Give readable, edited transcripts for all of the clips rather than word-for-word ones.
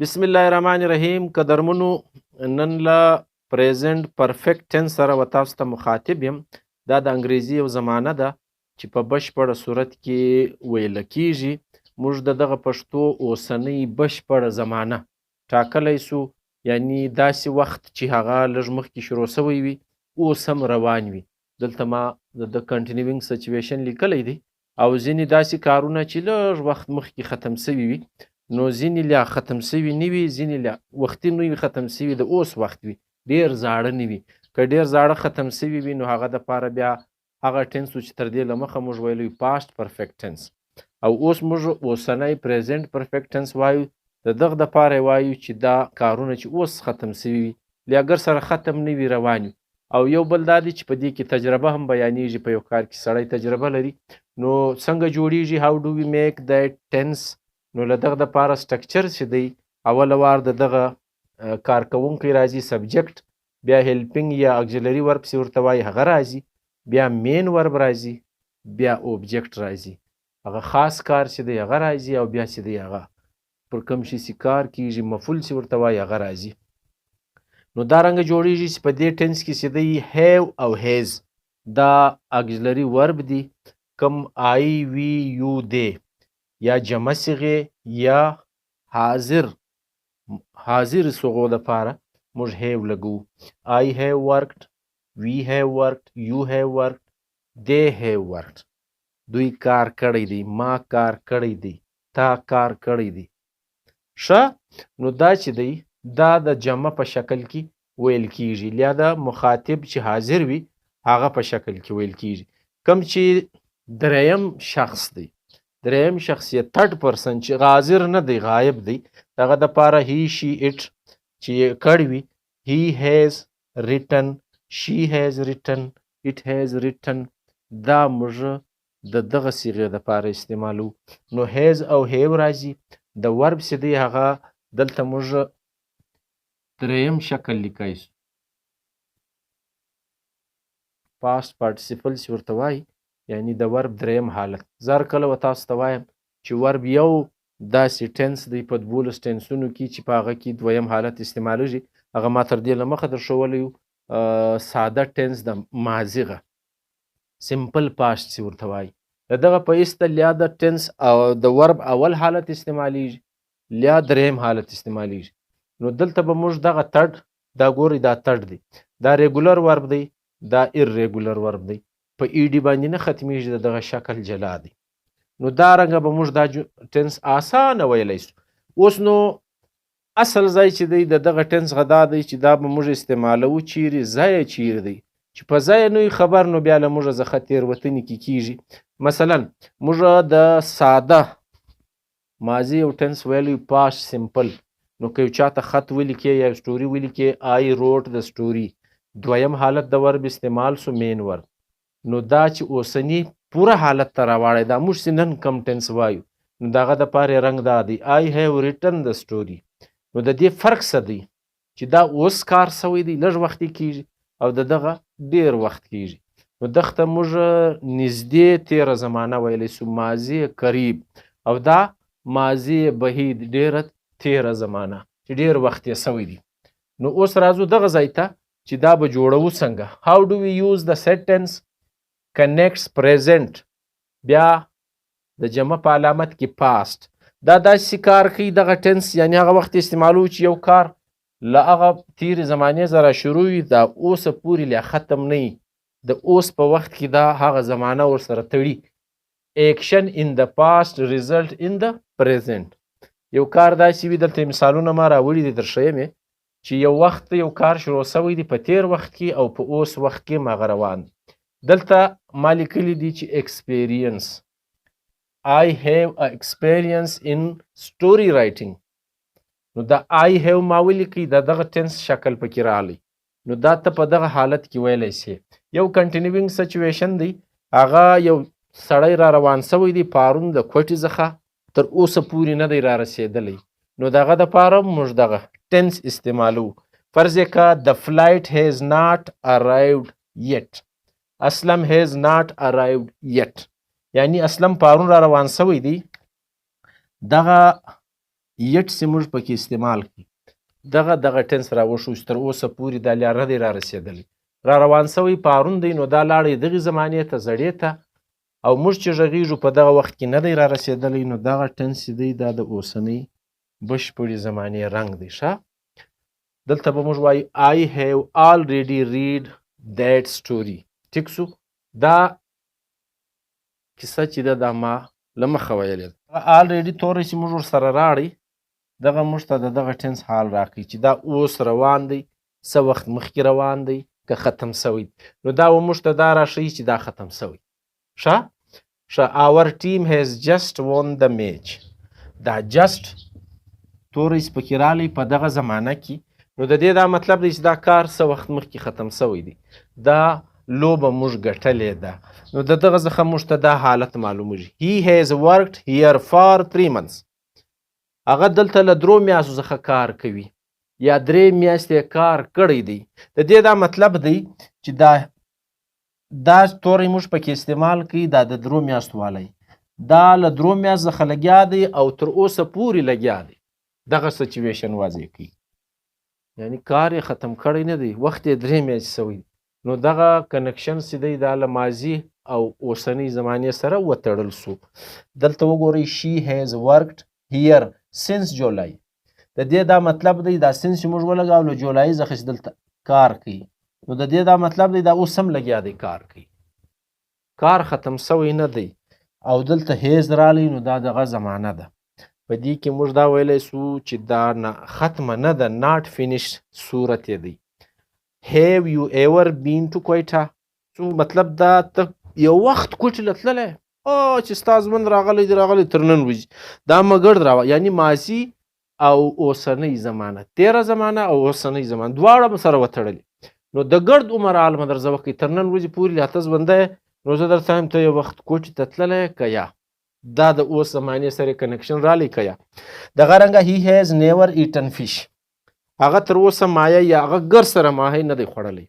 بسم الله الرحمن الرحیم. قدرمنو، نن لا پریزنٹ پرفیکټ ټنس سره و تاسو ته مخاطب یم. دا د انګریزي یو زمانه ده چې په بشپړه صورت کې ویل کیږي. موږ د دغه پښتو اوسنۍ بشپړه زمانه ټاکلی سو، یعنی داسې وخت چې هغه لږ مخکې شروع سوی وي اوس هم روان وي. دلته ما د کنټینیوینګ سچویشن لیکلی دی او ځینې داسې کارونه چې لږ وخت مخکې ختم سوي وي، نو ځینې لا ختم سوي نه وي، ځینې لا وختي نه وي ختم سوي، د اوس وخت وي، ډېر زاړه نه وي. که ډېر زاړه ختم سوي وي نو هغه دپاره بیا هغه ټنس چې تر دې له مخه موږ ویلی پاست پرفیکټ ټنس، او اوس موږ اوسنی پریزنټ پرفیکټ ټنس وایو. د دغه دپاره وایو چې دا کارونه چې اوس ختم سوي وي لیاګر سره ختم نه وي، روان وي. او یو بل دا دی چې په دې کې تجربه هم بیانیږي. په یو کار کې سړی تجربه لري نو څنګه جوړیږي، هاو ډو وی میک د ټنس. نو له دغه دپاره سټرکچر چې دی، اوله وار د دغه کارکوونکی راځي سبجیکټ، بیا هیلپینګ یا اکزیلري ورب چې ورته وایي هغه راځي، بیا مین ورب راځي، بیا اوبجیکټ راځي، هغه خاص کار چې دی هغه راځي، او بیا چې دی هغه پر کوم شي چې کار کیږي مفعول چې ورته وایي هغه راځي. نو دا رنګه جوړیږي چې په دې ټنس کې چې دی هیو او هیز دا اکزیلري ورب دی. کم آی وی یو دی یا جمع صیغې یا حاضر صیغو دپاره موږ هیو لګو. I have worked, we have worked, you have worked, they have worked. دوی کار کړی دی، ما کار کړی دی، تا کار کړی دی. ښه، نو دا چې دی دا د جمع په شکل کې ویل کیږي، یا د مخاطب چې حاضر وي هغه په شکل کې ویل کیږي. کم چې دریم شخص دی، دریم شخصیت تھرډ پرسن چې حاضر نه دی، غایب دی، دغه دپاره هی شي اټ چې کړی وي، he has written, she has written, it has written. دا موږ د دغه صیغې دپاره استعمالو. نو has او have راځي. د ورب چې دی هغه دلته موږ دریم شکل لیکای سو، پاست پارټیسیپل چې ورته وایي، یعنی د ورب دریم حالت. زه هر کله به تاسو ته وایم چې ورب یو داسې ټنس دی په 12 ټنسونو کې چې په هغه کې دویم حالت استعمالیږي. هغه ما تر دې له مخه در ښوولی یو ساده ټنس د ماضیغه سمپل پاست چې ورته وایي. د دغه په ایسته لیا د ټنس او د ورب اول حالت استعمالیږي، لیا دریم حالت استعمالیږي. نو دلته به موږ دغه ترډ، دا ګورئ دا ترډ دی، دا ریګولر ورب دی، دا ایرریګولر ورب دی، په ای ډي باندې نه ختمیږي، د دغه شکل جلا دی. نو دا رنګه به موږ دا ټنس آسانه ویلی سو. اوس نو اصل ځای چې دی د دغه ټنس غدا دی چې دا به موږ استعمالوو چیرې، ځای چیرې دی چې په ځای نه خبر، نو بیا له موږ څخه تېروتنې کې کیږي. مثلا موږ د ساده ماضي یو ټنس ویلی پاست سمپل، نو که یو چاته خط ولیکې یا سټوري ولیکې آی روټ د سټوري، دویم حالت د ورب استعمال سو مین ورب. نو دا چې اوسني پوره حالت ته راواړی، دا موږ چې نن کم ټنس وایو نو دغه دپاره رنګ دا دی آی هیو ریټن د سټوري. نو د دې فرق څه دی چې دا اوس کار سوی دی لږ وختي کیږي او د دغه ډیر وخت کیږي. نو دغه موږ نږدې تیره زمانه ویلی سو، ماضي قریب، او دا ماضي بعید، ډیره تیره زمانه چې ډیر وخت یې سوی دی. نو اوس راځو دغه ځای ته چې دا به جوړوو څنګه. هاو ډو وی یوز د سیټ ټنس کنیکټس پریزنټ، بیا د جمع په علامت کې پاست. دا داسې کار کوي دغه ټنس، یعنی هغه وخت استعمالو چې یو کار له هغه تیرې زمانې سره شروع وي، دا اوسه پورې لا ختم نه وي، د اوس په وخت کې دا هغه زمانه ورسره تړي. ایکشن ان د پاست ریزلټ ان د پریزنټ. یو کار داسې وي، دلته مثالونه ما راوړي دي در ښیم چې یو وخت یو کار شروع سوی دی په تیر وخت کې او په اوس وخت کې هغه روان. دلته ما لیکلی دی چې experience. I have a experience in story writing. نو دا I have ما ولیکي، دا دغه ټنس شکل پکې راغلی. نو دا ته په دغه حالت کې ویلی سي. یو کنټینیوینګ سچویشن دی، هغه یو سړی را روان سوی دی پارون د کوټې څخه تر اوسه پورې نه دی را رسېدلی. نو دغه دپاره موږ دغه ټنس استعمالو. فرض یې که the flight has not arrived yet. اسلم has not arrived yet، یعنی اسلم پارون را روان سوی دی. دغه یټ چې موږ پکې استعمال کړي دغه ټنس راوښو چې تر اوسه پورې دا لار نه دی را رسېدلی را روان سوی پارون دی نو دا لاړی دغې زمانې ته زړې ته او موږ چې غږیږو په دغه وخت کې نه دی را رسېدلی نو دغه ټنس چې دی دا د اوسنۍ بشپړې زمانې رنګ دی. ښه دلته به موږ وایو I have already read that story. ټیک سو دا کیسه چې ده دا ما له مخه ویلې ده. already توری چې موږ ورسره راړی دغه موږ ته د دغه ټنس حال راکوي چې دا اوس روان دی څه وخت مخکې روان دی که ختم سوی نو دا و موږ ته دا راښیي چې دا ختم سوی. ښه our team has just won the match. دا just توری چې پکې رالی په دغه زمانه کې نو د دې دا مطلب دی چې دا کار څه وخت مخکې ختم سوی دی دا لوبه موږ ګټلې ده نو د دغه څخه موږ ته دا حالت معلومیږي. He has worked here for 3 months. هغه دلته له 3 میاشتو څخه کار کوي یا 3 میاشتې کار کړی دی. د دې دا مطلب دی چې دا توری موږ پکې استعمال کوي دا د 3 میاشتو والی دا له 3 میاشتو څخه لګیا دی او تر اوسه پورې لګیا دی دغه سچویشن واضح کوي یعنی کار یې ختم کړی نه دی وخت یې 3 میاشتې سوی نو دغه کنکشن چې دی دا له ماضي او اوسنۍ زمانې سره وتړل سو. دلته وګورئ she has worked here since July. د دې دا مطلب دی دا since چې موږ ولګاو له جولای څخه چې دلته کار کوي نو د دې دا مطلب دی دا اوس هم لګیا دی کار کوي کار ختم سوی نه دی او دلته هیز رالی نو دا دغه زمانه ده. په دې کې موږ دا ویلی سو چې دا ختمه نه ده not finished صورت یې دی. have you ever been to Quetta؟ مطلب دا ته یو وخت کوټې له تللی چې ستا ژوند راغلی دی راغلی تر نن ورځې دا مګړد راوه یعنی ماضي او اوسنۍ زمانه تیره زمانه او اوسنۍ زمانه دواړه به سره وتړلي نو د ګرد عمر عالمه در زه وکړئ تر نن ورځې پورې لا ته ژوندی نو زه درته وایم ته یو وخت کوټې ته تللی که یا دا د اوس زمانې سره کنکشن رالی که یا دغه رنګه he has never eaten fish. هغه تر اوسه مایه یا هغه ګر سره ماهی نه دی خوړلی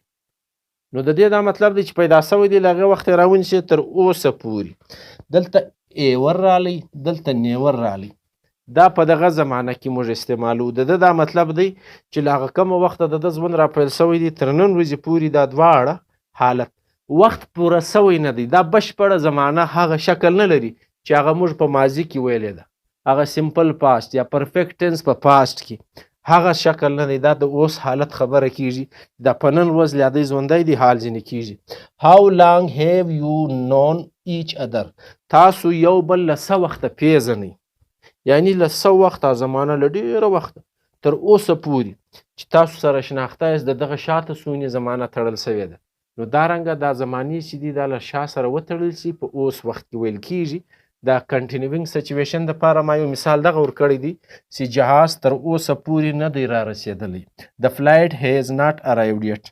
نو د دې دا مطلب دی چې پیدا سوی دی له هغې وخت یې راونیسئ تر اوسه پورې. دلته ایور رالی دلته نیور رالی دا په دغه زمانه کې موږ استعمالو د ده دا مطلب دی چې له هغه کمه وخته د ده ژوند راپیل سوی دی تر نن ورځې پورې دا دواړه حالت وخت پوره سوی نه دی دا بشپړه زمانه هغه شکل نه لري چې هغه موږ په ماضي کې ویلې ده هغه سمپل پاست یا پرفیکټ ټنس په پاست کې هغه شکل نه دی دا د اوس حالت خبره کیږي دا په نن ورځ لا دی ژوندی دی حال ځینې کیږي. how long have you known each other؟ تاسو یو بل له څه وخته پیژنئ یعنی له څه وخته زمانه له ډېره وخته تر اوسه پورې چې تاسو سره شناخته یاست د دغه شاته سونې زمانه تړل سوې ده نو دا رنګه دا زمانې چې دي دا له شا سره وتړل سي په اوس وخت کې ویل کیږي. دا کنټینیوینګ سچویشن دپاره ما یو مثال دغه ورکړی دی چې جهاز تر اوسه پورې نه دی را رسېدلی the flight has not arrived yet.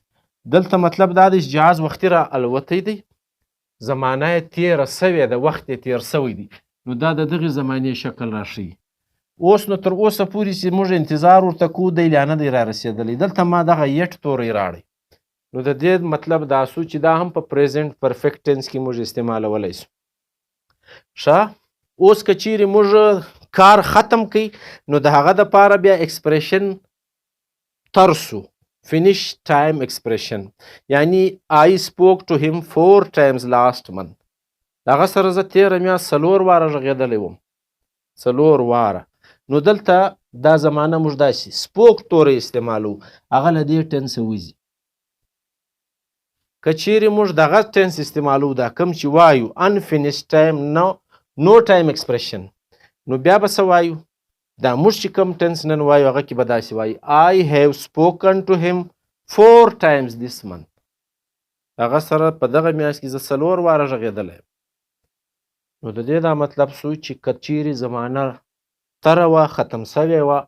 دلته مطلب دا دی چې جهاز وختي را الوتی دی زمانه یې تېره سوې ده وخت یې تېر سوی دی نو دا د دغې زمانې شکل راښیي. اوس نو تر اوسه پورې چې موږ انتظار ورته کوو دی لا نه دی را رسېدلی دلته ما دغه یټ توری راړی نو د دې مطلب دا سو چې دا هم په پریزنټ پرفیکټ ټنس کې موږ استعمالولی سو. ښه اوس که چیرې موږ کار ختم کړي نو د هغه دپاره بیا اکسپریشن ترسو finish time expression یعنی I spoke to him 4 times last month. هغه سره زه تېره میاشت 4 واره غږېدلی وم 4 واره نو دلته دا زمانه موږ داسې سپوک توری استعمالو هغه له دې ټنسه وځي. که چیرې موږ دغه ټنس استعمالو دا کم چې وایو unfinished time no time expression نو بیا به څه وایو دا موږ چې کم ټنس نن وایو هغه کې به داسې وایو I have spoken to him 4 times this month. هغه سره په دغه میاشت کې زه 4 واره غږېدلی نو د دې دا مطلب سو چې که چیرې زمانه تره وه ختم سوې وه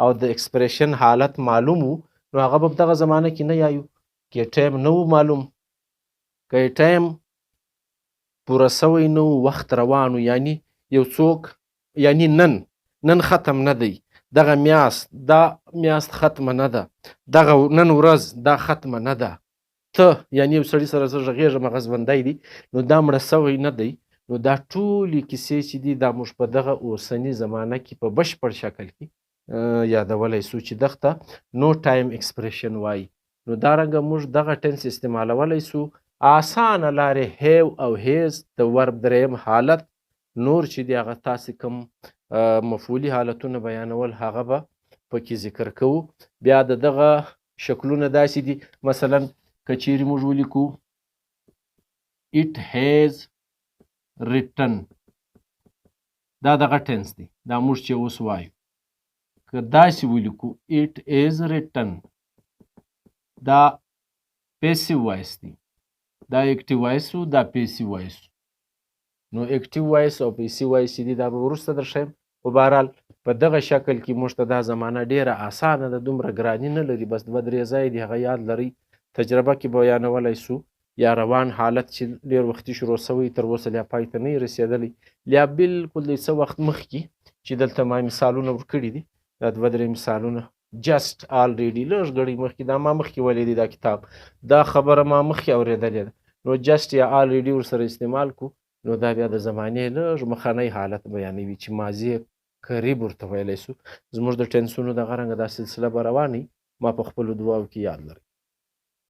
او د اکسپریشن حالت معلوم و نو هغه به په دغه زمانه کې نه یایو که ټایم نه و معلوم که ټایم پوره سوی نه و وخت روان و یعنی یو څوک یعنی نن ختم نه دی دغه میاشت دا میاشت ختمه نه ده دغه نن ورځ دا ختمه نه ده ته یعنی یو سړي سره زه غږېږم هغه ژوندی دی نو دا مړه سوی نه دی نو دا ټولې کیسې چې دي دا موږ په دغه اوسني زمانه کې په بشپړ شکل کې یادولی سو چې دغه ته نو ټایم اکسپریشن وایي. نو دارنګه موږ دغه ټنس استعمالولی سو اسانه لارې هیو او هیز د ورب دریم حالت نور چې دی هغه تاسې کوم مفعولي حالتونه بیانول هغه به پکې ذکر کوو. بیا د دغه شکلونه داسې دي مثلا که چیرې موږ ولیکو it has written دا دغه ټنس دی دا موږ چې اوس وایو. که داسې ولیکو it is written دا پیسیو وایس دی دا اکټیو وایس و دا پیسیو وایس. نو اکټیو وایس او پیسیو وایس دي دا به وروسته درښیم. خو بهرحال په دغه شکل کې موږ ته دا زمانه ډیره اسانه ده دومره ګراني نه لري بس دوه درې ځای دي هغه یاد لرئ تجربه کې بیانولی سو. یا روان حالت چې ډېر وختي شروع سوی تر اوسه لا پای ته نه رسېدلی یا بالکل د څه وخت مخکې چې دلته ما مثالونه ورکړي دي دا دوه درې مثالونه جسټ آلریډي لږ ګړی مخکې دا ما مخکې ولیدي دا کتاب دا خبره ما مخکې اورېدلې ده. نو جسټ یا آلریډي ورسره استعمال کو نو دا بیا د زمانې لږ مخنی حالت بیانوي چې ماضي قریب ورته ویلی سو. زموږ د ټنسونو دغه رنګه دا سلسله به رواني ما په خپلو دعاو کې یاد لرئ.